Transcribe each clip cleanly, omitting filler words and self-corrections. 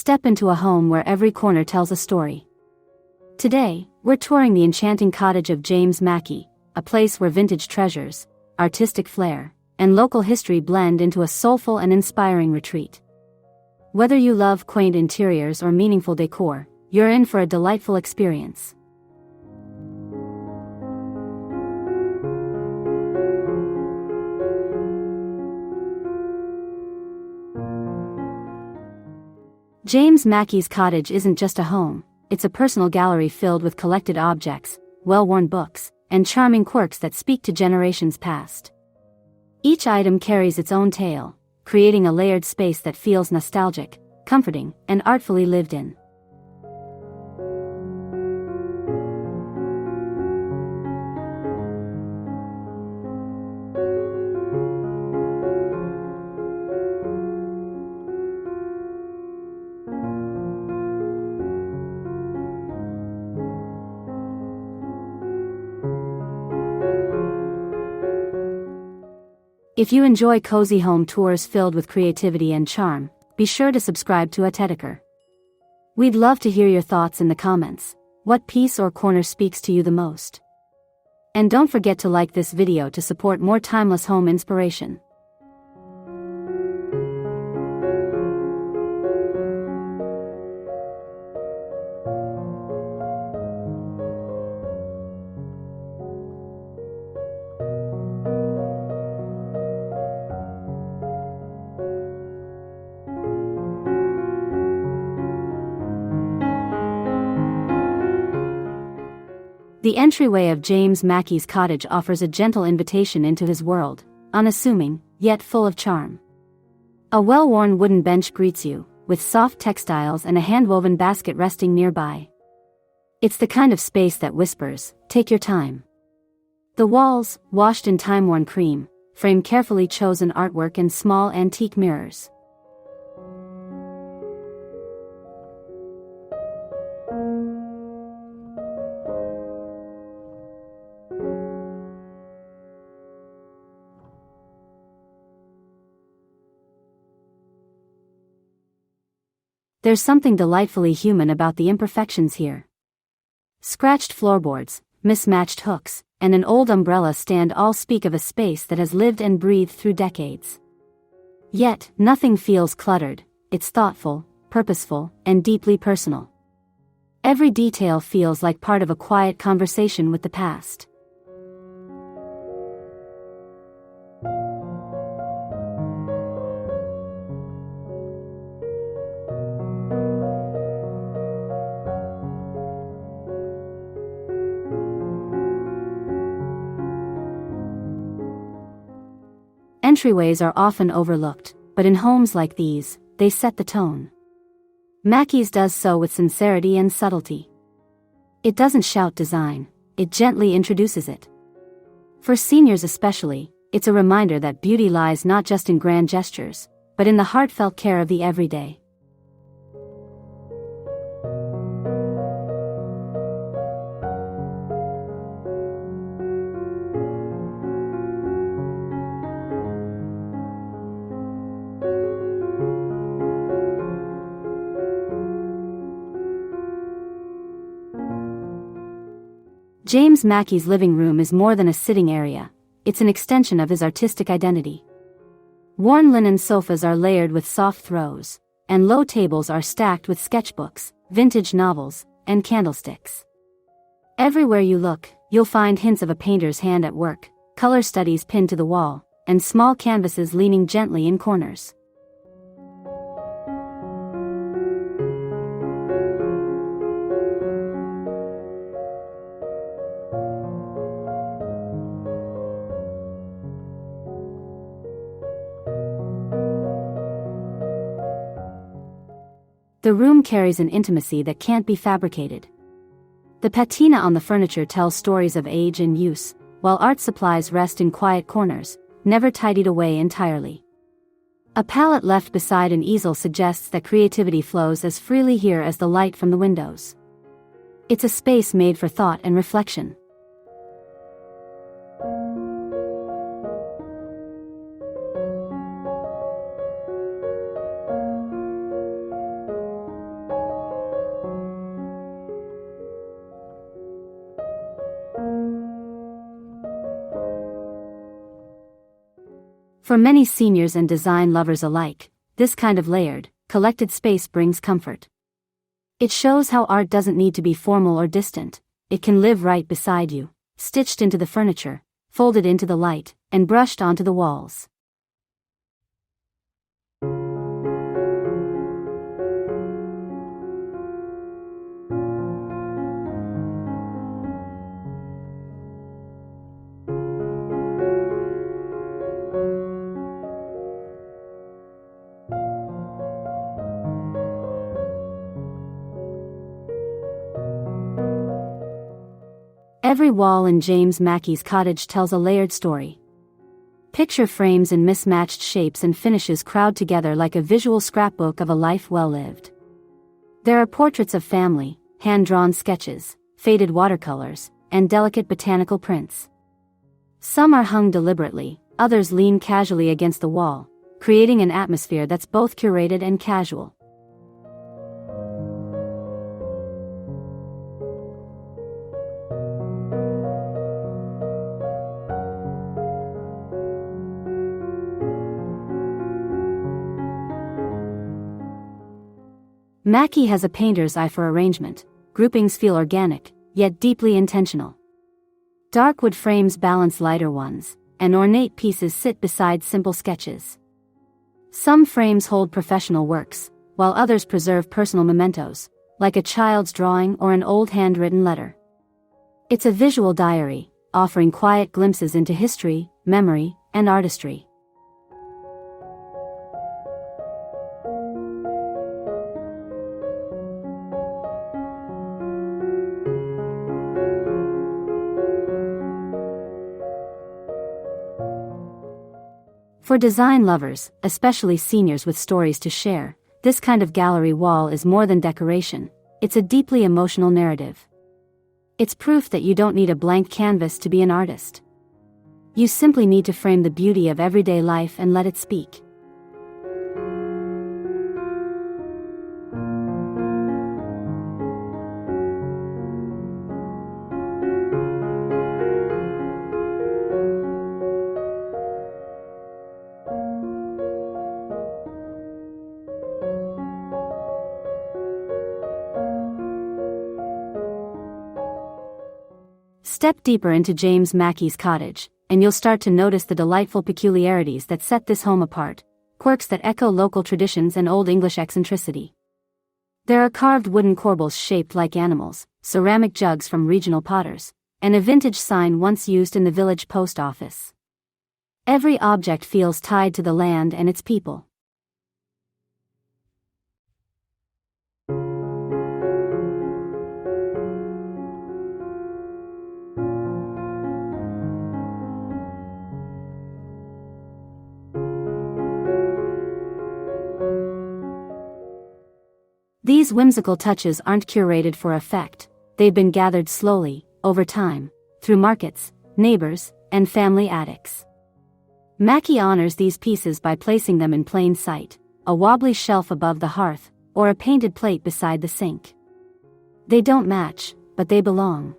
Step into a home where every corner tells a story. Today, we're touring the enchanting cottage of James Mackie, a place where vintage treasures, artistic flair, and local history blend into a soulful and inspiring retreat. Whether you love quaint interiors or meaningful decor, you're in for a delightful experience. James Mackie's cottage isn't just a home, it's a personal gallery filled with collected objects, well-worn books, and charming quirks that speak to generations past. Each item carries its own tale, creating a layered space that feels nostalgic, comforting, and artfully lived in. If you enjoy cozy home tours filled with creativity and charm, be sure to subscribe to Cottagecore. We'd love to hear your thoughts in the comments. What piece or corner speaks to you the most? And don't forget to like this video to support more timeless home inspiration. The entryway of James Mackie's cottage offers a gentle invitation into his world, unassuming, yet full of charm. A well-worn wooden bench greets you, with soft textiles and a hand-woven basket resting nearby. It's the kind of space that whispers, "Take your time." The walls, washed in time-worn cream, frame carefully chosen artwork and small antique mirrors. There's something delightfully human about the imperfections here. Scratched floorboards, mismatched hooks, and an old umbrella stand all speak of a space that has lived and breathed through decades. Yet, nothing feels cluttered, it's thoughtful, purposeful, and deeply personal. Every detail feels like part of a quiet conversation with the past. Entryways are often overlooked, but in homes like these, they set the tone. Mackie's does so with sincerity and subtlety. It doesn't shout design, it gently introduces it. For seniors especially, it's a reminder that beauty lies not just in grand gestures, but in the heartfelt care of the everyday. James Mackie's living room is more than a sitting area, it's an extension of his artistic identity. Worn linen sofas are layered with soft throws, and low tables are stacked with sketchbooks, vintage novels, and candlesticks. Everywhere you look, you'll find hints of a painter's hand at work, color studies pinned to the wall, and small canvases leaning gently in corners. The room carries an intimacy that can't be fabricated. The patina on the furniture tells stories of age and use, while art supplies rest in quiet corners, never tidied away entirely. A palette left beside an easel suggests that creativity flows as freely here as the light from the windows. It's a space made for thought and reflection. For many seniors and design lovers alike, this kind of layered, collected space brings comfort. It shows how art doesn't need to be formal or distant. It can live right beside you, stitched into the furniture, folded into the light, and brushed onto the walls. Every wall in James Mackie's cottage tells a layered story. Picture frames in mismatched shapes and finishes crowd together like a visual scrapbook of a life well lived. There are portraits of family, hand-drawn sketches, faded watercolors, and delicate botanical prints. Some are hung deliberately, others lean casually against the wall, creating an atmosphere that's both curated and casual. Mackie has a painter's eye for arrangement. Groupings feel organic, yet deeply intentional. Dark wood frames balance lighter ones, and ornate pieces sit beside simple sketches. Some frames hold professional works, while others preserve personal mementos, like a child's drawing or an old handwritten letter. It's a visual diary, offering quiet glimpses into history, memory, and artistry. For design lovers, especially seniors with stories to share, this kind of gallery wall is more than decoration. It's a deeply emotional narrative. It's proof that you don't need a blank canvas to be an artist. You simply need to frame the beauty of everyday life and let it speak. Step deeper into James Mackie's cottage, and you'll start to notice the delightful peculiarities that set this home apart, quirks that echo local traditions and Old English eccentricity. There are carved wooden corbels shaped like animals, ceramic jugs from regional potters, and a vintage sign once used in the village post office. Every object feels tied to the land and its people. These whimsical touches aren't curated for effect. They've been gathered slowly, over time, through markets, neighbors, and family attics. Mackie honors these pieces by placing them in plain sight, a wobbly shelf above the hearth, or a painted plate beside the sink. They don't match, but they belong.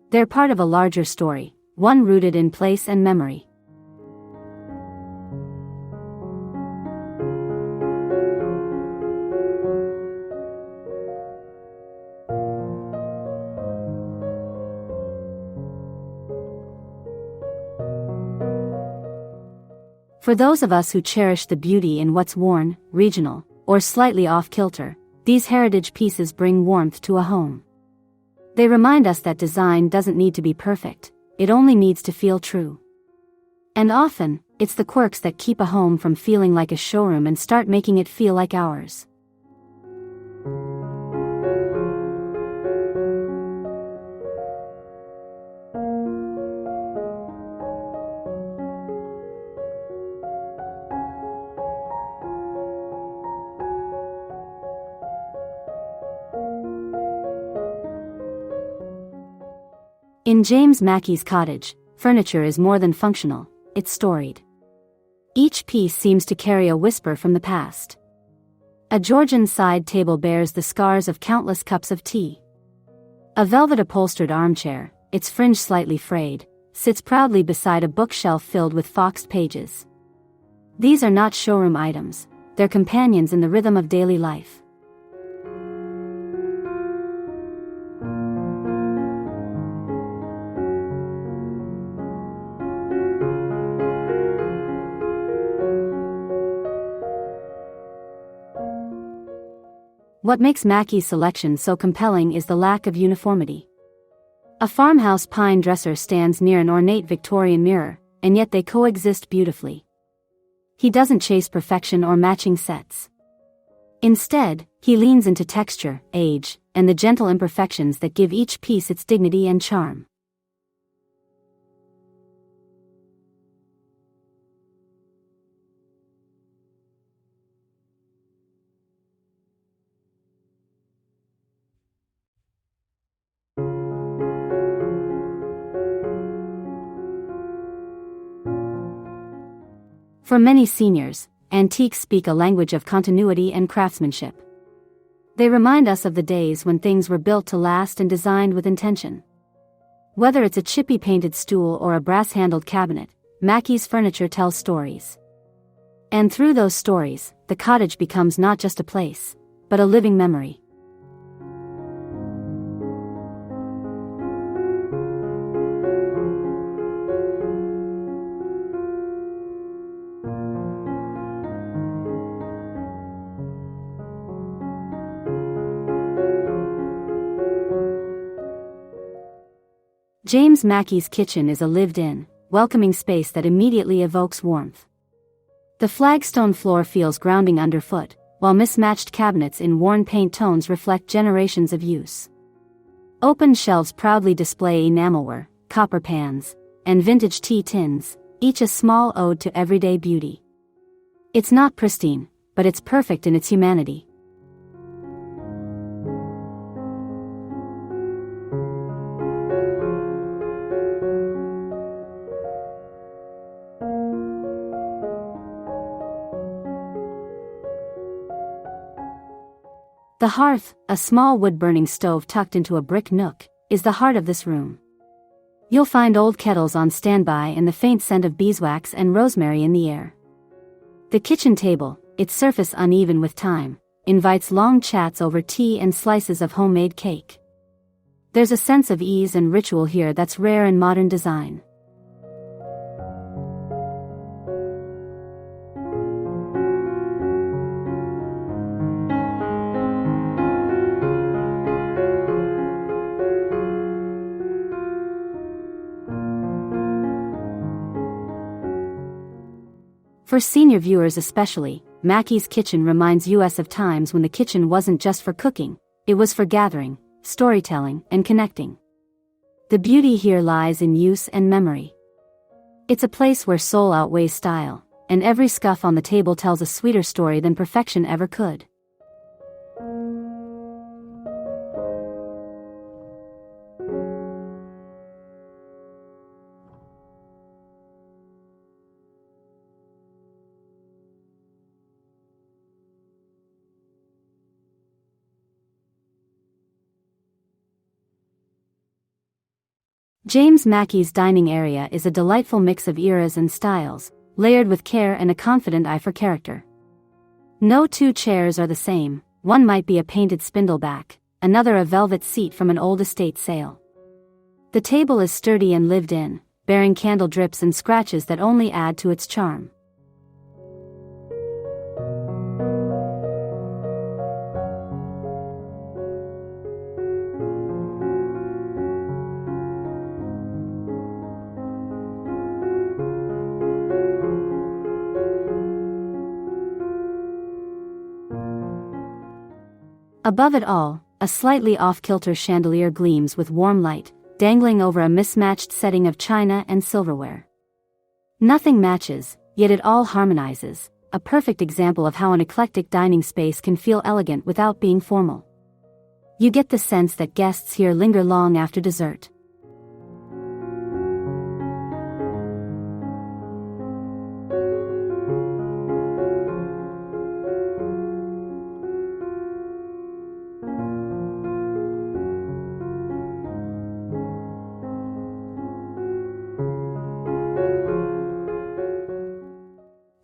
They're part of a larger story, one rooted in place and memory. For those of us who cherish the beauty in what's worn, regional, or slightly off-kilter, these heritage pieces bring warmth to a home. They remind us that design doesn't need to be perfect, it only needs to feel true. And often, it's the quirks that keep a home from feeling like a showroom and start making it feel like ours. In James Mackie's cottage, furniture is more than functional, it's storied. Each piece seems to carry a whisper from the past. A Georgian side table bears the scars of countless cups of tea. A velvet-upholstered armchair, its fringe slightly frayed, sits proudly beside a bookshelf filled with foxed pages. These are not showroom items, they're companions in the rhythm of daily life. What makes Mackie's selection so compelling is the lack of uniformity. A farmhouse pine dresser stands near an ornate Victorian mirror, and yet they coexist beautifully. He doesn't chase perfection or matching sets. Instead, he leans into texture, age, and the gentle imperfections that give each piece its dignity and charm. For many seniors, antiques speak a language of continuity and craftsmanship. They remind us of the days when things were built to last and designed with intention. Whether it's a chippy painted stool or a brass-handled cabinet, Mackie's furniture tells stories. And through those stories, the cottage becomes not just a place, but a living memory. James Mackie's kitchen is a lived-in, welcoming space that immediately evokes warmth. The flagstone floor feels grounding underfoot, while mismatched cabinets in worn paint tones reflect generations of use. Open shelves proudly display enamelware, copper pans, and vintage tea tins, each a small ode to everyday beauty. It's not pristine, but it's perfect in its humanity. The hearth, a small wood-burning stove tucked into a brick nook, is the heart of this room. You'll find old kettles on standby and the faint scent of beeswax and rosemary in the air. The kitchen table, its surface uneven with time, invites long chats over tea and slices of homemade cake. There's a sense of ease and ritual here that's rare in modern design. For senior viewers especially, Mackie's kitchen reminds us of times when the kitchen wasn't just for cooking, it was for gathering, storytelling, and connecting. The beauty here lies in use and memory. It's a place where soul outweighs style, and every scuff on the table tells a sweeter story than perfection ever could. James Mackie's dining area is a delightful mix of eras and styles, layered with care and a confident eye for character. No two chairs are the same, one might be a painted spindleback, another a velvet seat from an old estate sale. The table is sturdy and lived in, bearing candle drips and scratches that only add to its charm. Above it all, a slightly off-kilter chandelier gleams with warm light, dangling over a mismatched setting of china and silverware. Nothing matches, yet it all harmonizes, a perfect example of how an eclectic dining space can feel elegant without being formal. You get the sense that guests here linger long after dessert.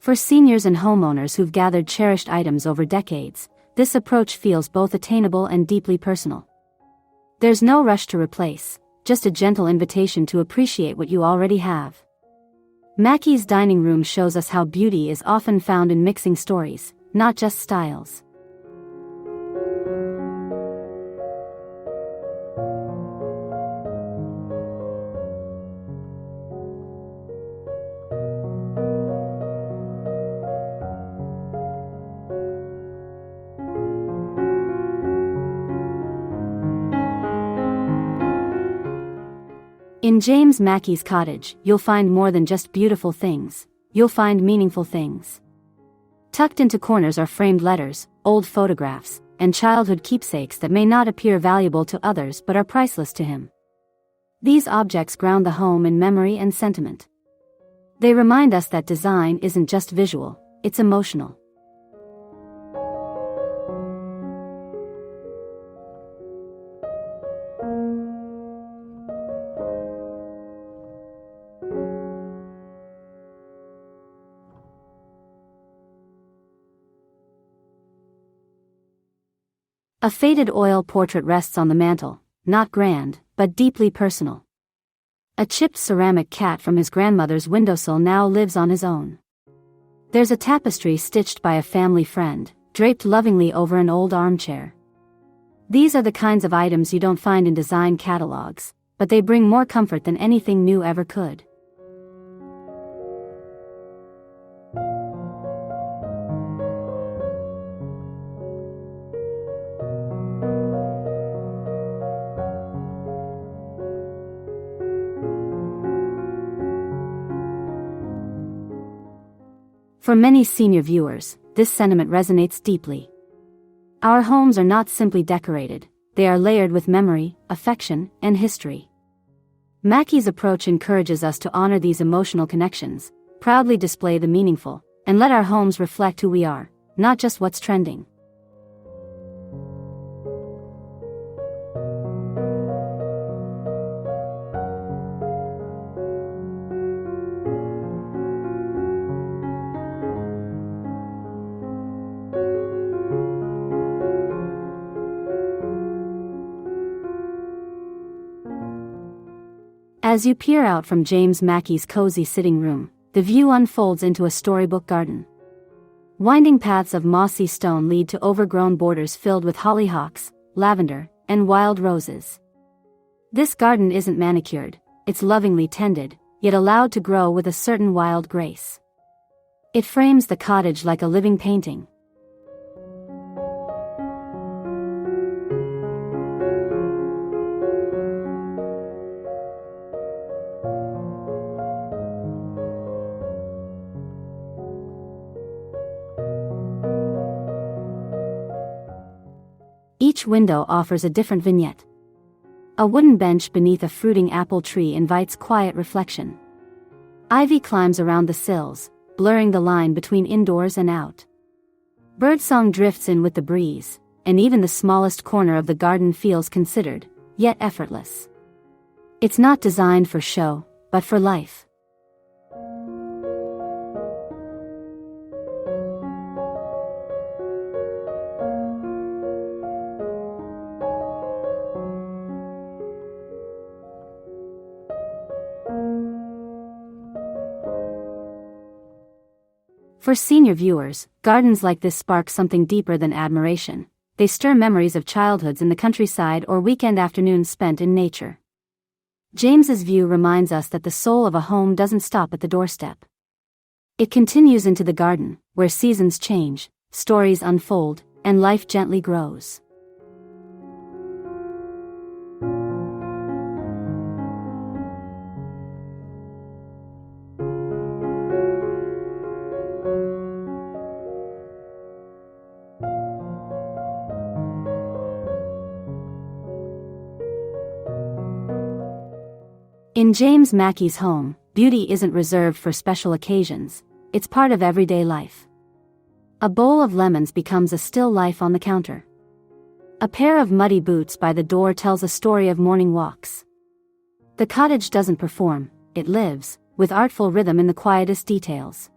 For seniors and homeowners who've gathered cherished items over decades, this approach feels both attainable and deeply personal. There's no rush to replace, just a gentle invitation to appreciate what you already have. Mackie's dining room shows us how beauty is often found in mixing stories, not just styles. In James Mackie's cottage, you'll find more than just beautiful things, you'll find meaningful things. Tucked into corners are framed letters, old photographs, and childhood keepsakes that may not appear valuable to others but are priceless to him. These objects ground the home in memory and sentiment. They remind us that design isn't just visual, it's emotional. A faded oil portrait rests on the mantel, not grand, but deeply personal. A chipped ceramic cat from his grandmother's windowsill now lives on his own. There's a tapestry stitched by a family friend, draped lovingly over an old armchair. These are the kinds of items you don't find in design catalogs, but they bring more comfort than anything new ever could. For many senior viewers, this sentiment resonates deeply. Our homes are not simply decorated, they are layered with memory, affection, and history. Mackie's approach encourages us to honor these emotional connections, proudly display the meaningful, and let our homes reflect who we are, not just what's trending. As you peer out from James Mackie's cozy sitting room, the view unfolds into a storybook garden. Winding paths of mossy stone lead to overgrown borders filled with hollyhocks, lavender, and wild roses. This garden isn't manicured, it's lovingly tended, yet allowed to grow with a certain wild grace. It frames the cottage like a living painting. Each window offers a different vignette. A wooden bench beneath a fruiting apple tree invites quiet reflection. Ivy climbs around the sills, blurring the line between indoors and out. Birdsong drifts in with the breeze, and even the smallest corner of the garden feels considered, yet effortless. It's not designed for show, but for life. For senior viewers, gardens like this spark something deeper than admiration. They stir memories of childhoods in the countryside or weekend afternoons spent in nature. James's view reminds us that the soul of a home doesn't stop at the doorstep. It continues into the garden, where seasons change, stories unfold, and life gently grows. In James Mackie's home, beauty isn't reserved for special occasions, it's part of everyday life. A bowl of lemons becomes a still life on the counter. A pair of muddy boots by the door tells a story of morning walks. The cottage doesn't perform, it lives, with artful rhythm in the quietest details.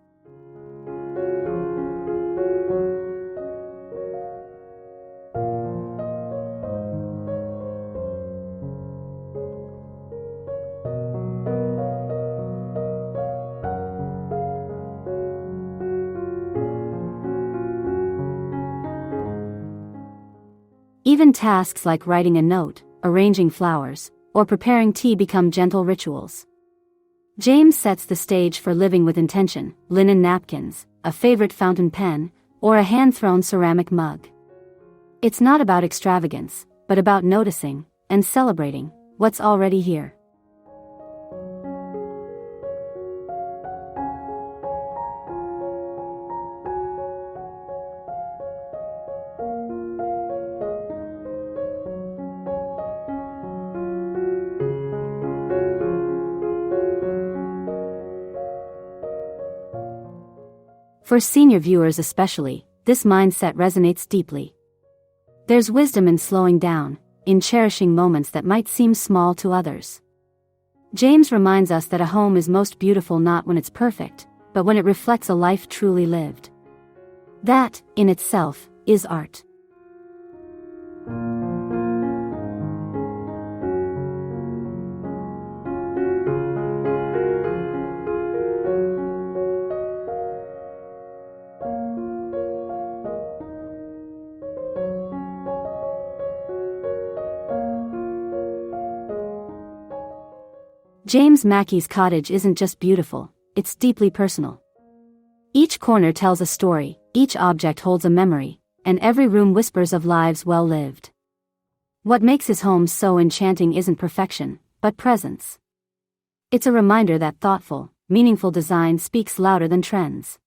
Even tasks like writing a note, arranging flowers, or preparing tea become gentle rituals. James sets the stage for living with intention: linen napkins, a favorite fountain pen, or a hand-thrown ceramic mug. It's not about extravagance, but about noticing and celebrating what's already here. For senior viewers especially, this mindset resonates deeply. There's wisdom in slowing down, in cherishing moments that might seem small to others. James reminds us that a home is most beautiful not when it's perfect, but when it reflects a life truly lived. That, in itself, is art. James Mackie's cottage isn't just beautiful, it's deeply personal. Each corner tells a story, each object holds a memory, and every room whispers of lives well lived. What makes his home so enchanting isn't perfection, but presence. It's a reminder that thoughtful, meaningful design speaks louder than trends.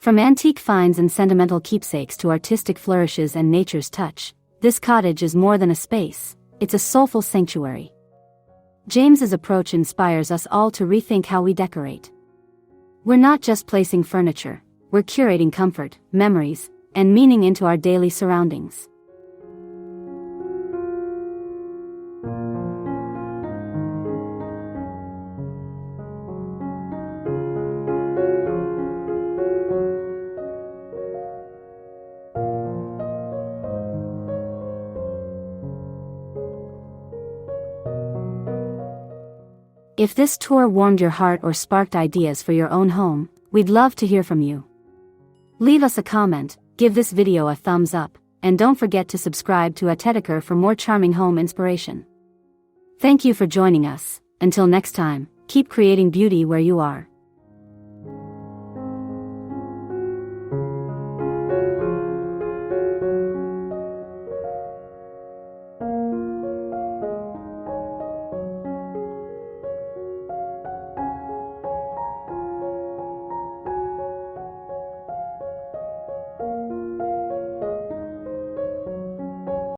From antique finds and sentimental keepsakes to artistic flourishes and nature's touch, this cottage is more than a space, it's a soulful sanctuary. James's approach inspires us all to rethink how we decorate. We're not just placing furniture, we're curating comfort, memories, and meaning into our daily surroundings. If this tour warmed your heart or sparked ideas for your own home, we'd love to hear from you. Leave us a comment, give this video a thumbs up, and don't forget to subscribe to Cottagecore for more charming home inspiration. Thank you for joining us. Until next time, keep creating beauty where you are.